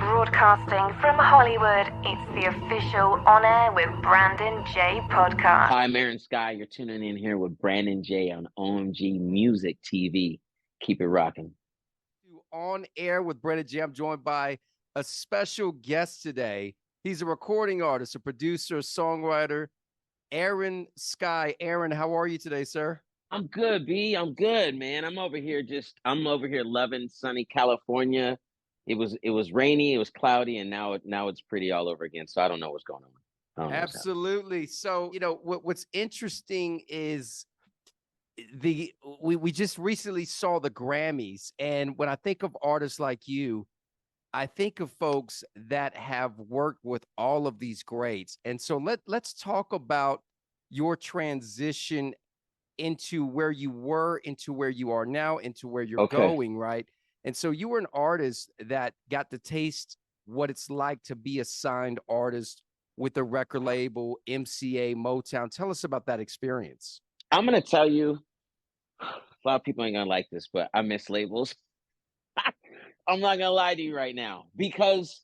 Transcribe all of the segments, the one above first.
Broadcasting from Hollywood, it's the official On Air with Brandon J podcast. Hi, I'm Aaron Skyy. You're tuning in here with Brandon J on OMG Music TV. Keep it rocking. On Air with Brandon J. I'm joined by a special guest today. He's a recording artist, a producer, songwriter, Aaron Skyy. Aaron, how are you today, sir? I'm good, B. I'm good, man. I'm over here loving sunny California. It was rainy, it was cloudy, and now it's pretty all over again. So I don't know what's going on. Absolutely. So, what's interesting is we just recently saw the Grammys, and when I think of artists like you, I think of folks that have worked with all of these greats. And so let's talk about your transition into where you were, into where you are now, into where you're going, right? And so you were an artist that got to taste what it's like to be a signed artist with a record label, MCA, Motown. Tell us about that experience. I'm going to tell you, a lot of people ain't going to like this, but I miss labels. I'm not going to lie to you right now, because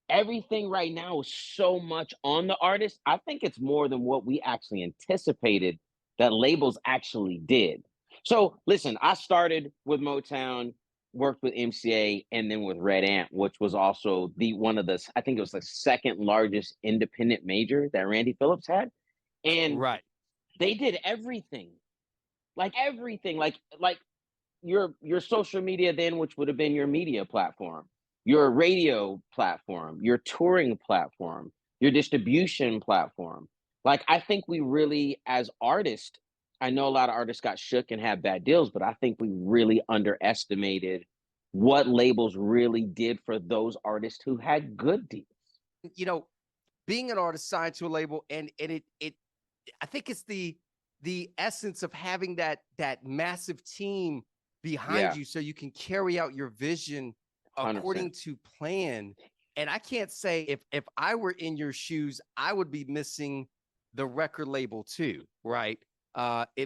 everything right now is so much on the artist. I think it's more than what we actually anticipated that labels actually did. So listen, I started with Motown, worked with MCA, and then with Red Ant, which was also I think it was the second largest independent major that Randy Phillips had. And right, they did everything, like your social media then, which would have been your media platform, your radio platform, your touring platform, your distribution platform. Like, I think we really, as artists, I know a lot of artists got shook and had bad deals, but I think we really underestimated what labels really did for those artists who had good deals. Being an artist signed to a label, and it I think it's the essence of having that massive team behind you, so you can carry out your vision according 100% to plan. And I can't say if I were in your shoes, I would be missing the record label too, right?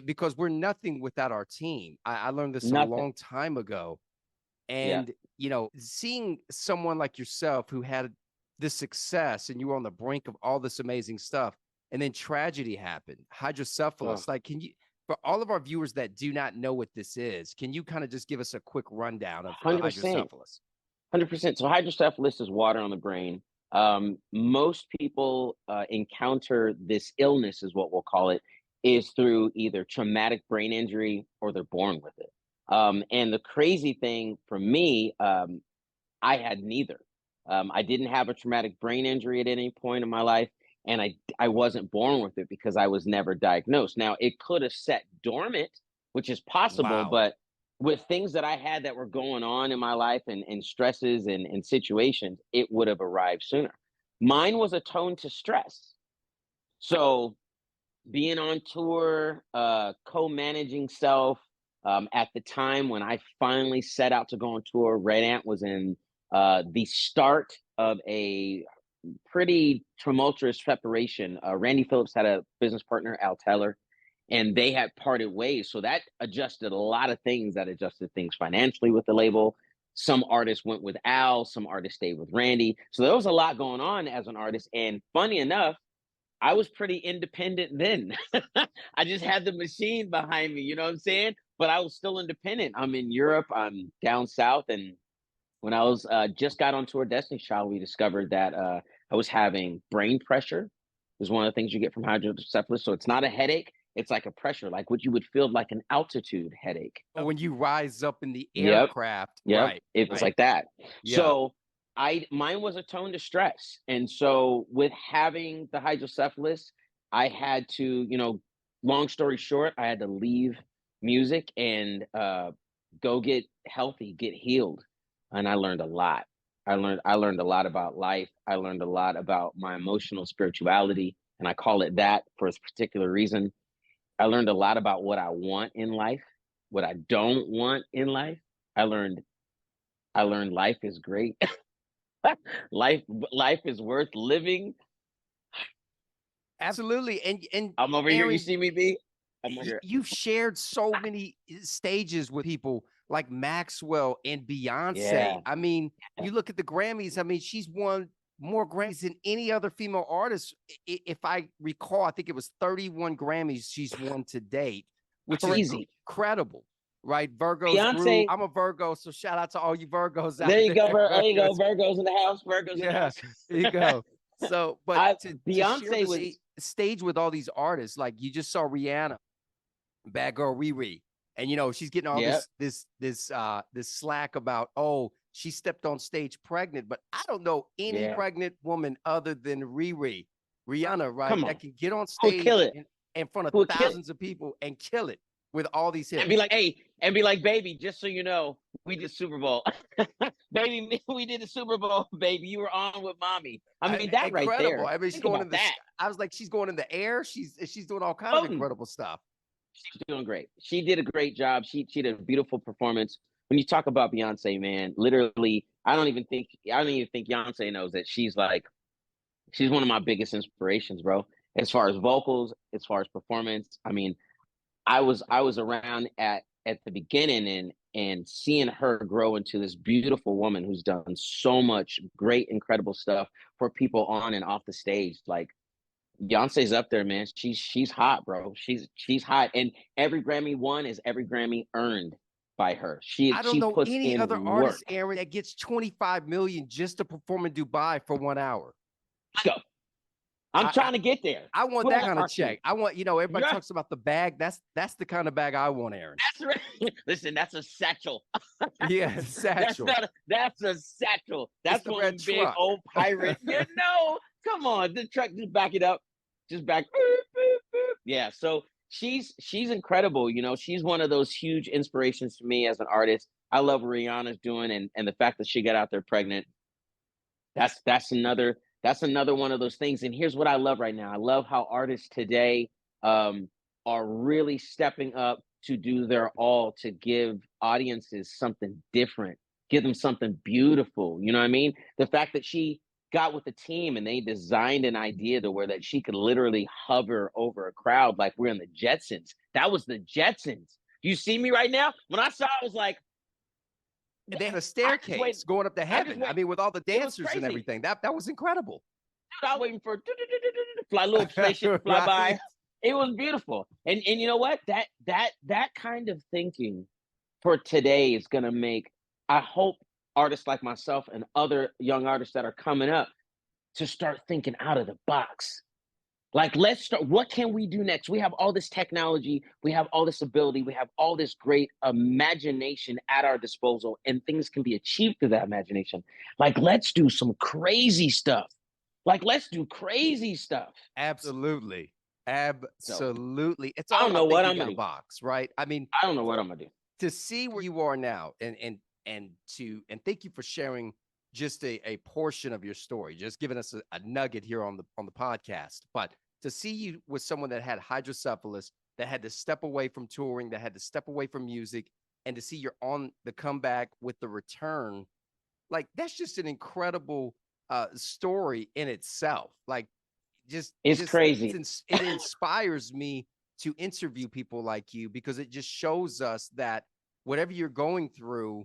Because we're nothing without our team. I learned this a long time ago. And, seeing someone like yourself who had this success and you were on the brink of all this amazing stuff, and then tragedy happened, hydrocephalus. Like, can you, for all of our viewers that do not know what this is, can you kind of just give us a quick rundown of 100%. hydrocephalus? 100%. So hydrocephalus is water on the brain. Most people encounter this illness, is what we'll call it, is through either traumatic brain injury or they're born with it. And the crazy thing for me, I had neither. I didn't have a traumatic brain injury at any point in my life, and I wasn't born with it because I was never diagnosed. Now, it could have sat dormant, which is possible, but with things that I had that were going on in my life and stresses and situations, it would have arrived sooner. Mine was a tone to stress. So being on tour, co-managing self, at the time when I finally set out to go on tour, Red Ant was in the start of a pretty tumultuous separation. Randy Phillips had a business partner, Al Teller, and they had parted ways. So that adjusted a lot of things. That adjusted things financially with the label. Some artists went with Al, some artists stayed with Randy. So there was a lot going on as an artist. And funny enough, I was pretty independent then. I just had the machine behind me, you know what I'm saying? But I was still independent. I'm in Europe, I'm down south. And when I was just got on tour Destiny's Child, we discovered that I was having brain pressure. Is one of the things you get from hydrocephalus. So it's not a headache. It's like a pressure, like what you would feel like an altitude headache. When you rise up in the aircraft. Yep. Right. It was like that. Yeah. So mine was a tone to stress. And so with having the hydrocephalus, I had to, long story short, I had to leave music and go get healthy, get healed. And I learned a lot. I learned a lot about life. I learned a lot about my emotional spirituality. And I call it that for a particular reason. I learned a lot about what I want in life, what I don't want in life. I learned life is great. life is worth living. Absolutely. And I'm over Aaron, here. You see me, B? You've shared so many stages with people like Maxwell and Beyonce. Yeah. I mean, you look at the Grammys. I mean, she's won more Grammys than any other female artist. If I recall, I think it was 31 Grammys she's won to date, which is incredible. Right, Virgos grew. I'm a Virgo, so shout out to all you Virgos out there. There you go, there you go, Virgos in the house, Virgos in the house. There you go. So, but Beyonce was stage with all these artists, like you just saw Rihanna, Bad Girl Riri, and you know she's getting all this slack about, oh, she stepped on stage pregnant, but I don't know any pregnant woman other than Rihanna, right? That can get on stage in front of thousands of people and kill it with all these hits. And be like, hey, and be like, baby, just so you know, we did Super Bowl. Baby, we did the Super Bowl, baby. You were on with mommy. I mean, that incredible. Right there. I mean, she's going in the I was like, she's going in the air. She's doing all kinds of incredible stuff. She's doing great. She did a great job. She did a beautiful performance. When you talk about Beyonce, man, literally, I don't even think Beyonce knows that she's one of my biggest inspirations, bro. As far as vocals, as far as performance. I mean, I was around at the beginning and seeing her grow into this beautiful woman who's done so much great, incredible stuff for people on and off the stage. Like Beyonce's up there, man. She's hot, bro. She's hot, and every Grammy won is every Grammy earned by her. I don't know any other artist, Aaron, that gets 25 million just to perform in Dubai for 1 hour. Go. I'm trying to get there. I want that kind of check. I want, everybody talks about the bag. That's the kind of bag I want, Aaron. That's right. Listen, that's a satchel. Yeah, satchel. That's a satchel. That's one big old pirate. Come on. The truck, just back it up. Just back. Yeah. So she's incredible. She's one of those huge inspirations to me as an artist. I love what Rihanna's doing, and the fact that she got out there pregnant. That's another one of those things. And here's what I love right now. I love how artists today are really stepping up to do their all to give audiences something different, give them something beautiful. You know what I mean? The fact that she got with the team and they designed an idea to where that she could literally hover over a crowd like we're in the Jetsons. That was the Jetsons. You see me right now? When I saw it, I was like, they had a staircase going up to heaven. I mean, with all the dancers and everything. That was incredible. I was waiting for a little spaceship fly by. It was beautiful. And you know what? That kind of thinking for today is gonna make, I hope, artists like myself and other young artists that are coming up to start thinking out of the box. Like, let's start. What can we do next? We have all this technology. We have all this ability. We have all this great imagination at our disposal, and things can be achieved through that imagination. Like, let's do some crazy stuff. Let's do crazy stuff. Absolutely. It's all I don't know what I'm gonna do. Box, right? I mean, I don't know what I'm gonna do. To see where you are now, and thank you for sharing just a portion of your story, just giving us a nugget here on the podcast. But to see you with someone that had hydrocephalus, that had to step away from touring, that had to step away from music, and to see you're on the comeback with the return, like, that's just an incredible story in itself. Like, it's crazy. It inspires me to interview people like you, because it just shows us that whatever you're going through,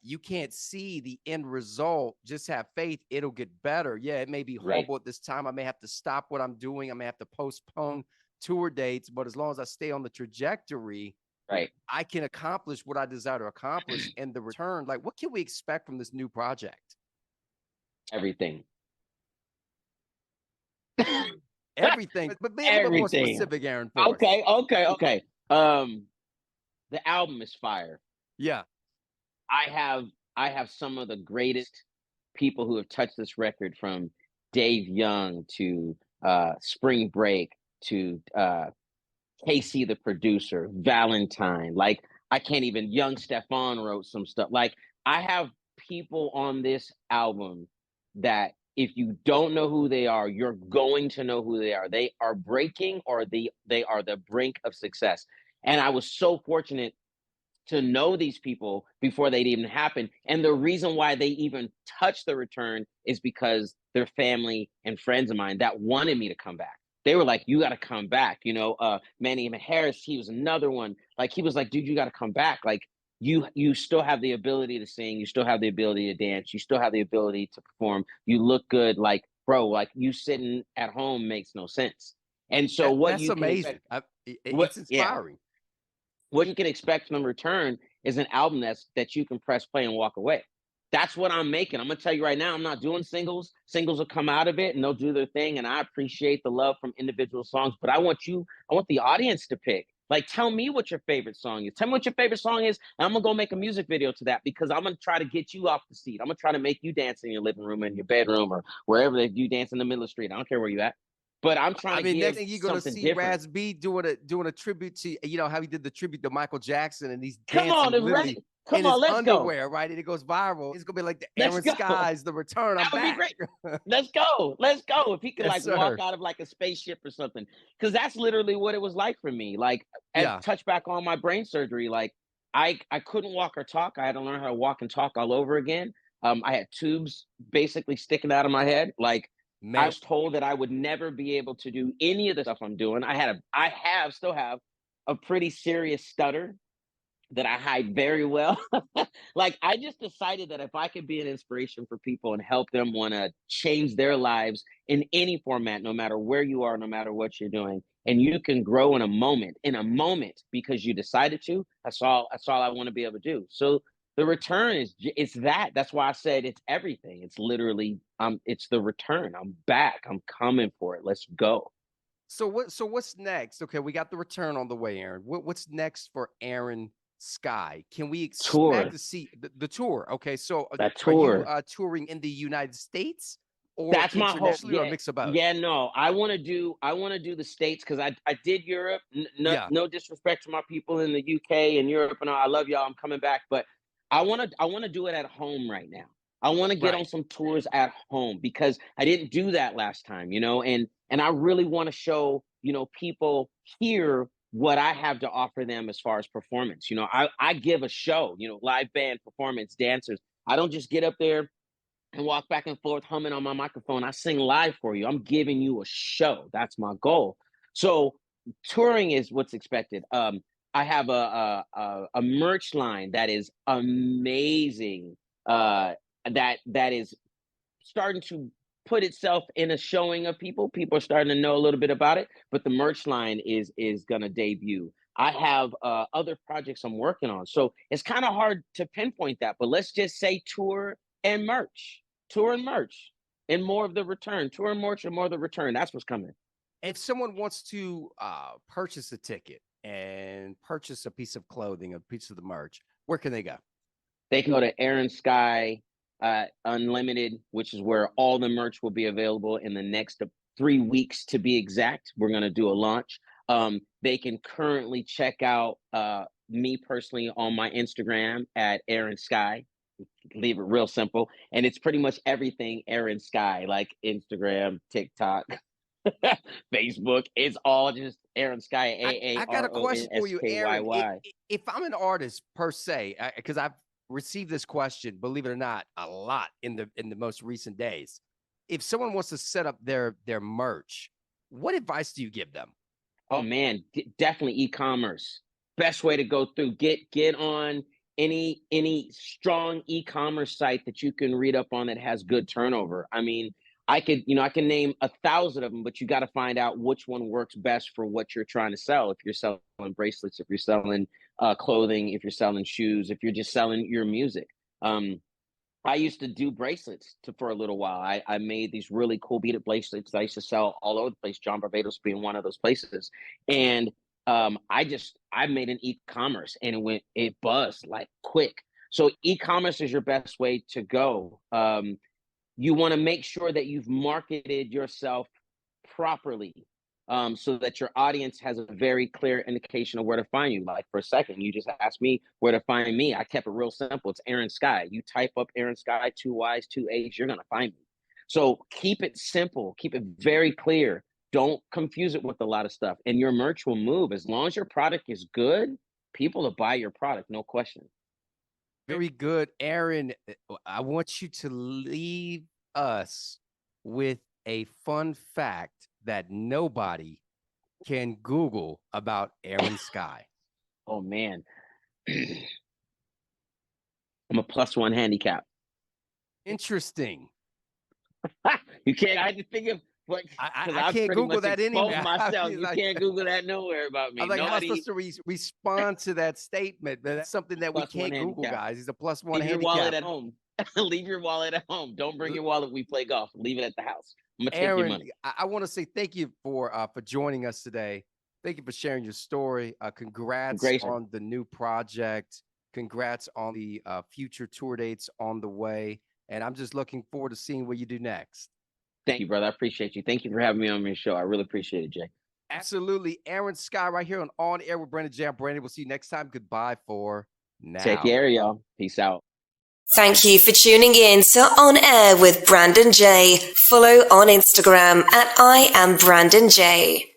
you can't see the end result. Just have faith. It'll get better. Yeah, it may be horrible at this time. I may have to stop what I'm doing. I may have to postpone tour dates, but as long as I stay on the trajectory, I can accomplish what I desire to accomplish. And the return, like, what can we expect from this new project? Everything. Everything. But be a little more specific, Aaron. Okay. The album is fire. Yeah. I have some of the greatest people who have touched this record, from Dave Young to Spring Break to Casey the producer, Valentine. Like, I can't even, Young Stefan wrote some stuff. Like, I have people on this album that if you don't know who they are, you're going to know who they are. They are breaking, or they are the brink of success. And I was so fortunate to know these people before they'd even happen. And the reason why they even touched the return is because they're family and friends of mine that wanted me to come back. They were like, you got to come back. Manny Harris, he was another one. Like, he was like, dude, you got to come back. Like, you still have the ability to sing, you still have the ability to dance, you still have the ability to perform. You look good, like bro, like you sitting at home makes no sense. And so what That's you can amazing. expect, It's yeah, inspiring. what you can expect from return is an album that you can press play and walk away. That's what I'm making. I'm gonna tell you right now, I'm not doing singles. Singles will come out of it and they'll do their thing. And I appreciate the love from individual songs, but I want the audience to pick. Like, tell me what your favorite song is. Tell me what your favorite song is, and I'm gonna go make a music video to that because I'm gonna try to get you off the seat. I'm gonna try to make you dance in your living room, in your bedroom, or wherever that you dance in the middle of the street. I don't care where you at, but I'm trying I to mean, next give thing you're gonna something see different. Raz B doing a tribute to, you know, how he did the tribute to Michael Jackson, and he's Come on, dancing literally in his let's go. underwear, right? And it goes viral. It's gonna be like the Let's Aaron go. Sky's The Return. I'm That would be back. great. Let's go. Let's go. If he could Yes, like walk sir. out of like a spaceship or something. Cause that's literally what it was like for me. Like as Yeah. touch back on my brain surgery, like I couldn't walk or talk. I had to learn how to walk and talk all over again. I had tubes basically sticking out of my head. Like I Man, was told that I would never be able to do any of the stuff I'm doing. Still have a pretty serious stutter that I hide very well. Like I just decided that if I could be an inspiration for people and help them want to change their lives in any format, no matter where you are, no matter what you're doing, and you can grow in a moment because you decided to, that's all I want to be able to do. So the return it's that. That's why I said it's everything. It's literally it's the return. I'm back. I'm coming for it. Let's go. so what's next? Okay, we got the return on the way, Aaron. What's next for Aaron Skyy? Can we expect Tour. to see the tour? Okay, so That are you tour. touring in the United States or That's my hope. internationally, or a Yeah. mix of both? Yeah, no. I want to do the States because I did Europe. No, Yeah, no disrespect to my people in the UK and Europe and all. I love y'all. I'm coming back, but I want to do it at home right now. I want to get on right. some tours at home because I didn't do that last time, you know, and I really want to show, you know, people here what I have to offer them as far as performance. You know, I give a show, you know, live band performance, dancers. I don't just get up there and walk back and forth humming on my microphone. I sing live for you. I'm giving you a show. That's my goal. So touring is what's expected. I have a merch line that is amazing. That is starting to put itself in a showing of people. People are starting to know a little bit about it, but the merch line is gonna debut. I have other projects I'm working on, so it's kind of hard to pinpoint that. But let's just say and merch, tour and merch, and more of the return. Tour and merch and more of the return. That's what's coming. If someone wants to purchase a ticket and purchase a piece of clothing, a piece of the merch, where can they go? They can go to Aaron Skyy Unlimited, which is where all the merch will be available in the next 3 weeks to be exact. We're going to do a launch. They can currently check out me personally on my Instagram at Aaron Skyy. Leave it real simple. And it's pretty much everything Aaron Skyy, like Instagram, TikTok, Facebook. It's all just Aaron Skyy, I got a question for you, Aaron. AARONSKYY. If I'm an artist per se, because I've received this question, believe it or not, a lot in the most recent days. If someone wants to set up their merch, what advice do you give them? Oh man, definitely e-commerce. Best way to go through. Get on any strong e-commerce site that you can read up on that has good turnover. I mean, I can name 1,000 of them, but you got to find out which one works best for what you're trying to sell. If you're selling bracelets, if you're selling clothing, if you're selling shoes, if you're just selling your music. Um, I used to do bracelets for a little while. I made these really cool beaded bracelets that I used to sell all over the place, John Barbados being one of those places. And I made an e-commerce and it buzzed like quick. So e-commerce is your best way to go. You want to make sure that you've marketed yourself properly, so that your audience has a very clear indication of where to find you. Like for a second, you just asked me where to find me. I kept it real simple. It's Aaron Skyy. You type up Aaron Skyy, 2 Y's, 2 A's, you're going to find me. So keep it simple, keep it very clear. Don't confuse it with a lot of stuff. And your merch will move. As long as your product is good, people will buy your product, no question. Very good, Aaron. I want you to leave us with a fun fact that nobody can Google about Aaron Skyy. Oh man. I'm a +1 handicap. Interesting. You can't. I had to think of what. I can't Google that anywhere. Myself. You can't Google that nowhere about me. I'm like, how am I supposed to respond to that statement? But that's something that we can't Google, guys. He's a +1 handicap. Leave your wallet at home. Leave your wallet at home. Don't bring your wallet. We play golf. Leave it at the house. I'm gonna take your money. I want to say thank you for joining us today. Thank you for sharing your story. Congrats on the new project. Congrats on the future tour dates on the way. And I'm just looking forward to seeing what you do next. Thank you, brother. I appreciate you. Thank you for having me on your show. I really appreciate it, Jay. Absolutely. Aaron Skyy right here on Air with Brandon J. I'm Brandon. We'll see you next time. Goodbye for now. Take care, y'all. Peace out. Thank you for tuning in to On Air with Brandon J. Follow on Instagram at I am Brandon J.